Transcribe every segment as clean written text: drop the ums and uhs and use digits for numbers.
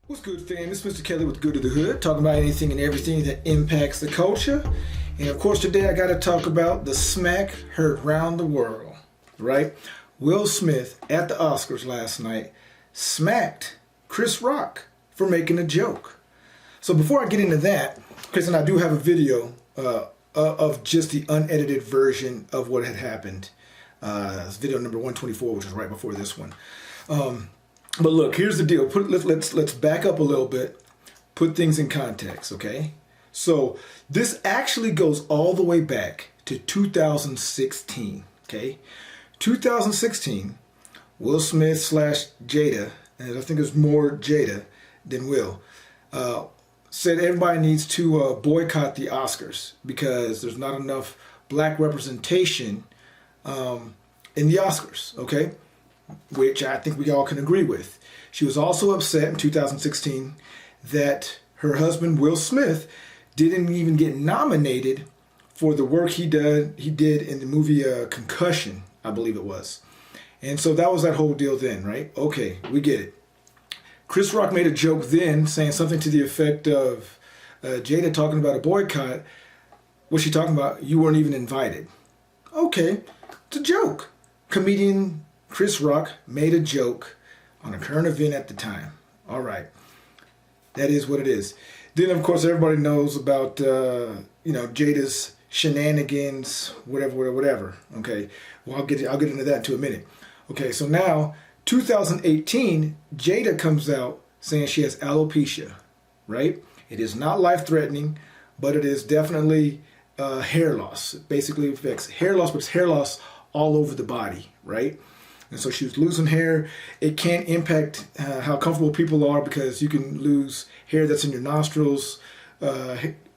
What's good, fam? It's Mr. Kelly with Good to the Hood, talking about anything and everything that impacts the culture. And of course, today I got to talk about the smack heard round the world, right? Will Smith at the Oscars last night smacked Chris Rock for making a joke. So before I get into that, Chris and I do have a video of just the unedited version of what had happened. It's video number 124, which is right before this one. But look, here's the deal. Let's back up a little bit, put things in context, okay? So this actually goes all the way back to 2016, okay? 2016, Will Smith slash Jada, and I think it's more Jada than Will, said everybody needs to boycott the Oscars because there's not enough black representation in the Oscars, okay? Which I think we all can agree with. She was also upset in 2016 that her husband, Will Smith, didn't even get nominated for the work he did in the movie Concussion, I believe it was. And so that was that whole deal then, right? Okay, we get it. Chris Rock made a joke then saying something to the effect of Jada talking about a boycott. What's she talking about? You weren't even invited. Okay, it's a joke. Comedian Chris Rock made a joke on a current event at the time. All right. That is what it is. Then, of course, everybody knows about, Jada's shenanigans, whatever. Okay. Well, I'll get into that in a minute. Okay. So now, 2018, Jada comes out saying she has alopecia, right? It is not life-threatening, but it is definitely hair loss. It basically affects hair loss, but it's hair loss all over the body, right? And so she was losing hair. It can impact how comfortable people are because you can lose hair that's in your nostrils,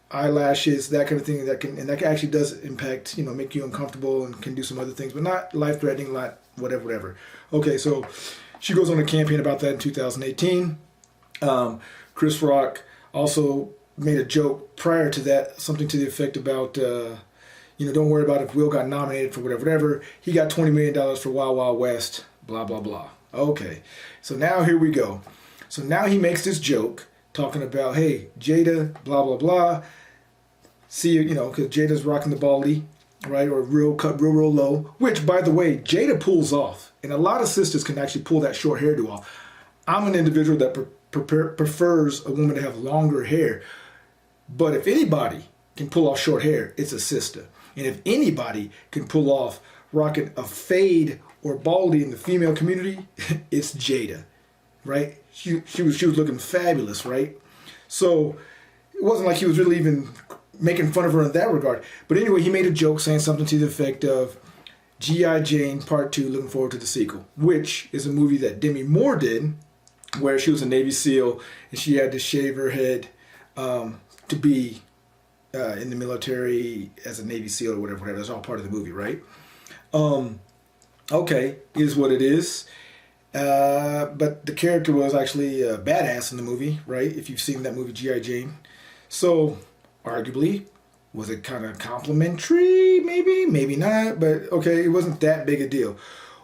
eyelashes, that kind of thing. That actually does impact, make you uncomfortable and can do some other things, but not life-threatening, not whatever. Okay, so she goes on a campaign about that in 2018. Chris Rock also made a joke prior to that, something to the effect about, don't worry about if Will got nominated for whatever. He got $20 million for Wild Wild West, blah, blah, blah. Okay, so now here we go. So now he makes this joke talking about, hey, Jada, blah, blah, blah. See, because Jada's rocking the baldy, right, or real low, which, by the way, Jada pulls off. And a lot of sisters can actually pull that short hairdo off. I'm an individual that prefers a woman to have longer hair. But if anybody can pull off short hair, it's a sister. And if anybody can pull off rocking a fade or baldy in the female community, it's Jada, right? She was looking fabulous, right? So it wasn't like he was really even making fun of her in that regard. But anyway, he made a joke saying something to the effect of G.I. Jane Part 2, looking forward to the sequel, which is a movie that Demi Moore did, where she was a Navy SEAL and she had to shave her head to be in the military as a Navy SEAL or whatever. That's all part of the movie, right? Okay, is what it is. But the character was actually a badass in the movie, right? If you've seen that movie, G.I. Jane. So, arguably, was it kind of complimentary? Maybe not. But, okay, it wasn't that big a deal.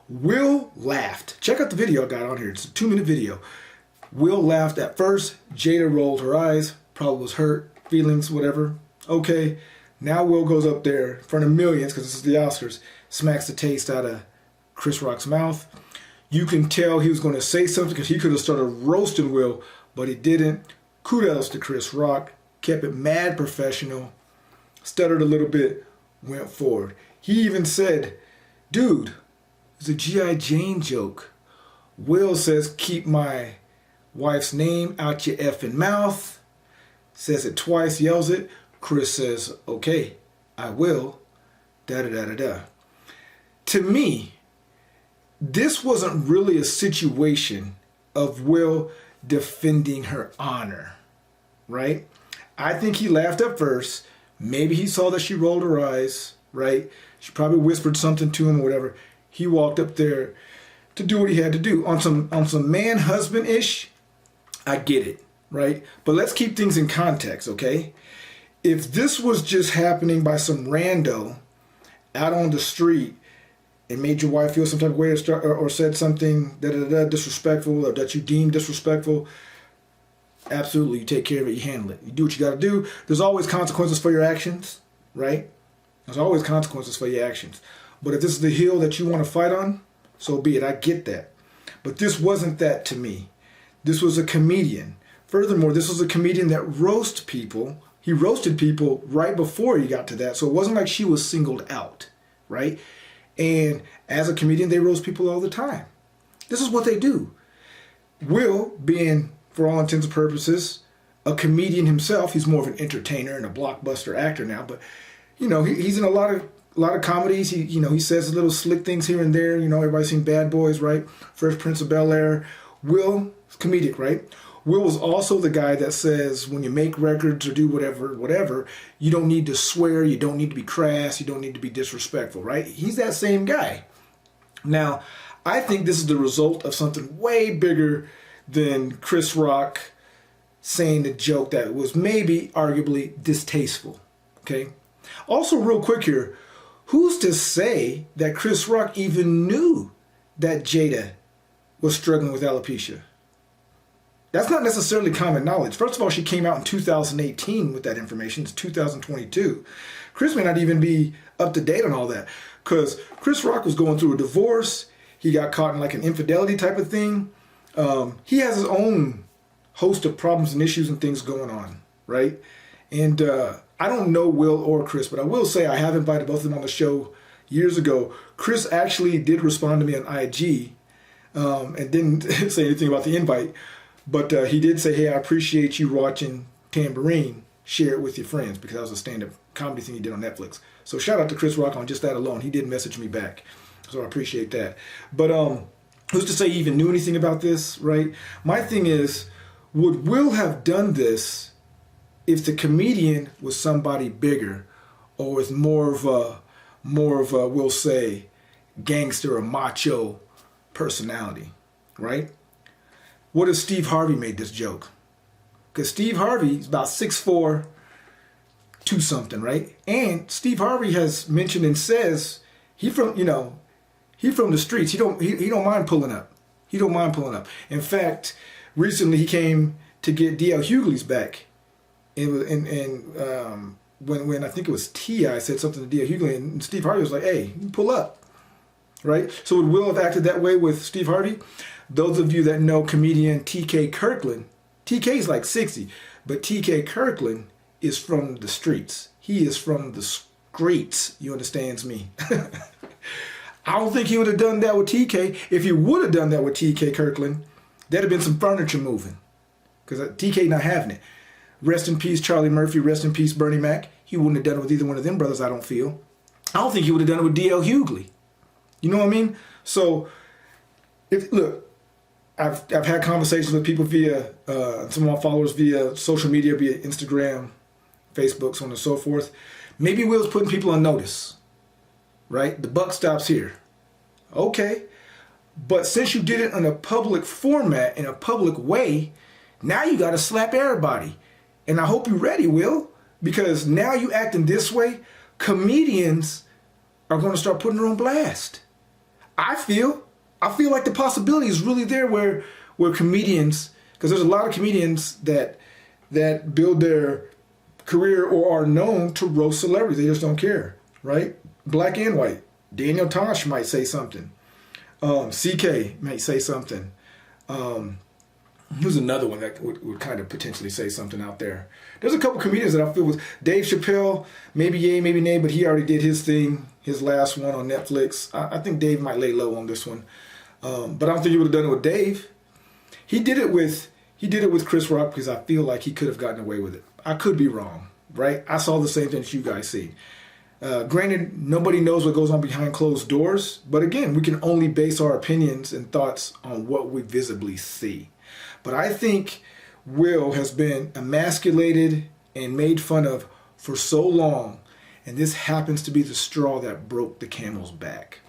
Will laughed. Check out the video I got on here. It's a 2-minute video. Will laughed at first. Jada rolled her eyes. Probably was hurt. Feelings, whatever. Okay, now Will goes up there in front of millions, because this is the Oscars, smacks the taste out of Chris Rock's mouth. You can tell he was going to say something because he could have started roasting Will, but he didn't. Kudos to Chris Rock. Kept it mad professional. Stuttered a little bit. Went forward. He even said, dude, it's a G.I. Jane joke. Will says, keep my wife's name out your effing mouth. Says it twice, yells it. Chris says, okay, I will. Da-da-da-da-da. To me, this wasn't really a situation of Will defending her honor, right? I think he laughed at first. Maybe he saw that she rolled her eyes, right? She probably whispered something to him or whatever. He walked up there to do what he had to do. On some man-husband-ish, I get it, right? But let's keep things in context, okay? If this was just happening by some rando out on the street and made your wife feel some type of way or said something disrespectful or that you deem disrespectful, Absolutely, you take care of it, you handle it. You do what you got to do. There's always consequences for your actions, right? There's always consequences for your actions. But if this is the hill that you want to fight on, so be it. I get that. But this wasn't that to me. This was a comedian. Furthermore, this was a comedian that roasted people. He roasted people right before he got to that. So it wasn't like she was singled out, right? And as a comedian, they roast people all the time. This is what they do. Will, being, for all intents and purposes, a comedian himself, he's more of an entertainer and a blockbuster actor now, but you know, he's in a lot of comedies. He says little slick things here and there. You know, everybody's seen Bad Boys, right? Fresh Prince of Bel-Air. Will, comedic, right? Will was also the guy that says when you make records or do whatever, you don't need to swear, you don't need to be crass, you don't need to be disrespectful, right? He's that same guy. Now, I think this is the result of something way bigger than Chris Rock saying a joke that was maybe arguably distasteful, okay? Also, real quick here, who's to say that Chris Rock even knew that Jada was struggling with alopecia? That's not necessarily common knowledge. First of all, she came out in 2018 with that information. It's 2022. Chris may not even be up to date on all that because Chris Rock was going through a divorce. He got caught in like an infidelity type of thing. He has his own host of problems and issues and things going on, right? And I don't know Will or Chris, but I will say I have invited both of them on the show years ago. Chris actually did respond to me on IG and didn't say anything about the invite. But he did say, hey, I appreciate you watching Tambourine. Share it with your friends, because that was a stand-up comedy thing he did on Netflix. So shout out to Chris Rock on just that alone. He did message me back. So I appreciate that. But who's to say he even knew anything about this, right? My thing is, would Will have done this if the comedian was somebody bigger or was more of a, we'll say, gangster or macho personality, right? What if Steve Harvey made this joke? Because Steve Harvey is about 6'4", 2 something, right? And Steve Harvey has mentioned and says he from the streets. He don't mind pulling up. He don't mind pulling up. In fact, recently he came to get D.L. Hughley's back. When I think it was T.I. said something to D.L. Hughley, and Steve Harvey was like, hey, you pull up, right? So would Will have acted that way with Steve Harvey? Those of you that know comedian T.K. Kirkland, T.K.'s like 60, but T.K. Kirkland is from the streets. He is from the streets, you understands me? I don't think he would have done that with T.K. If he would have done that with T.K. Kirkland, there'd have been some furniture moving, because T.K. not having it. Rest in peace, Charlie Murphy. Rest in peace, Bernie Mac. He wouldn't have done it with either one of them brothers, I don't feel. I don't think he would have done it with D.L. Hughley. You know what I mean? So, look, I've had conversations with people via, some of my followers via social media, via Instagram, Facebook, so on and so forth. Maybe Will's putting people on notice, right? The buck stops here. Okay. But since you did it in a public format, in a public way, now you got to slap everybody. And I hope you're ready, Will, because now you acting this way, comedians are going to start putting her on blast. I feel like the possibility is really there where comedians, because there's a lot of comedians that build their career or are known to roast celebrities. They just don't care, right? Black and white. Daniel Tosh might say something. CK might say something. Who's another one that would kind of potentially say something out there? There's a couple comedians that I feel was Dave Chappelle, maybe yay, maybe nay, but he already did his thing, his last one on Netflix. I think Dave might lay low on this one. But I don't think he would have done it with Dave. He did it with Chris Rock because I feel like he could have gotten away with it. I could be wrong, right? I saw the same thing that you guys see. Granted, nobody knows what goes on behind closed doors, but again, we can only base our opinions and thoughts on what we visibly see. But I think Will has been emasculated and made fun of for so long, and this happens to be the straw that broke the camel's back.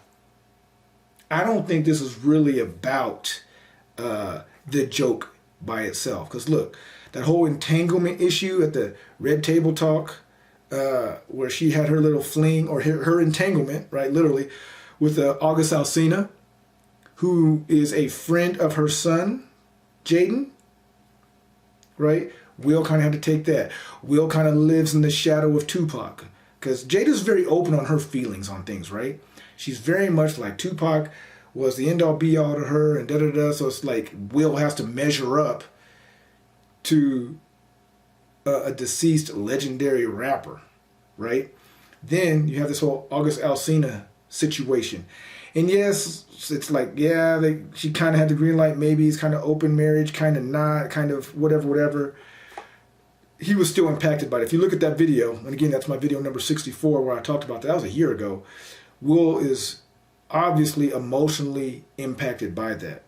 I don't think this is really about the joke by itself. Because look, that whole entanglement issue at the Red Table Talk, where she had her little fling, or her entanglement, right, literally, with August Alsina, who is a friend of her son, Jaden. right? Will kind of had to take that. Will kind of lives in the shadow of Tupac, because Jada's very open on her feelings on things, right? She's very much like Tupac was the end-all be-all to her, and da-da-da. So it's like Will has to measure up to a deceased legendary rapper, right? Then you have this whole August Alsina situation. And yes, it's like, yeah, she kind of had the green light. Maybe it's kind of open marriage, kind of not, kind of whatever. He was still impacted by it. If you look at that video, and again, that's my video number 64 where I talked about that. That was a year ago. Will is obviously emotionally impacted by that.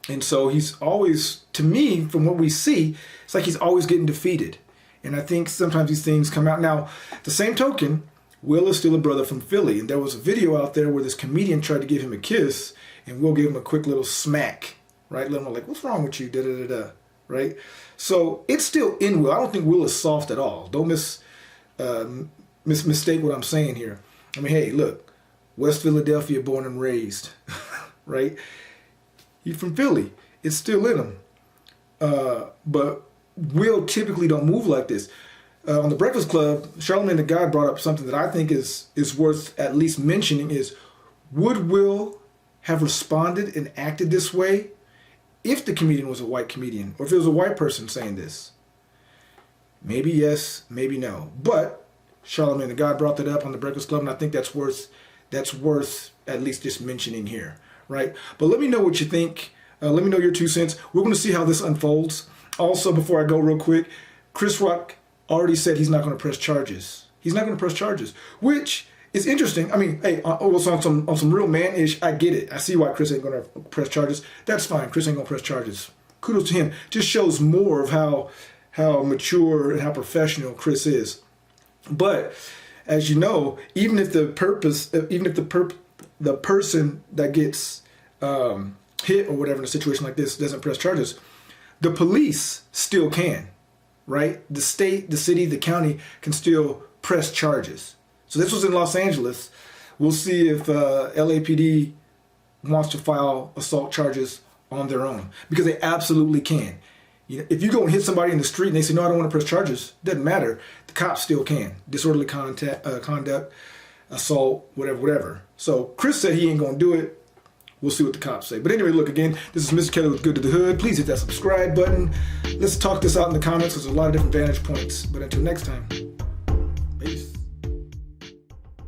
And so he's always, to me, from what we see, it's like he's always getting defeated. And I think sometimes these things come out. Now, the same token, Will is still a brother from Philly. And there was a video out there where this comedian tried to give him a kiss, and Will gave him a quick little smack, right? Let him know, like, what's wrong with you? Da-da-da-da, right? So it's still in Will. I don't think Will is soft at all. Don't mistake what I'm saying here. I mean, hey, look, West Philadelphia born and raised, right? He's from Philly. It's still in him. But Will typically don't move like this. On the Breakfast Club, Charlamagne the God brought up something that I think is worth at least mentioning is, would Will have responded and acted this way if the comedian was a white comedian, or if it was a white person saying this? Maybe yes, maybe no. But Charlamagne the God brought that up on the Breakfast Club, and I think that's worth at least just mentioning here, right? But let me know what you think. Let me know your 2 cents. We're going to see how this unfolds. Also, before I go real quick, Chris Rock already said he's not going to press charges. He's not going to press charges, which is interesting. I mean, hey, on some real man-ish, I get it. I see why Chris ain't going to press charges. That's fine. Chris ain't going to press charges. Kudos to him. Just shows more of how mature and how professional Chris is. But as you know, even if the person that gets hit or whatever in a situation like this doesn't press charges, the police still can, right? The state, the city, the county can still press charges. So this was in Los Angeles. We'll see if LAPD wants to file assault charges on their own, because they absolutely can. You know, if you go and hit somebody in the street and they say, no, I don't want to press charges, doesn't matter. The cops still can. Disorderly conduct, assault, whatever. So Chris said he ain't going to do it. We'll see what the cops say. But anyway, look, again, this is Mr. Kelly with Good to the Hood. Please hit that subscribe button. Let's talk this out in the comments. There's a lot of different vantage points. But until next time.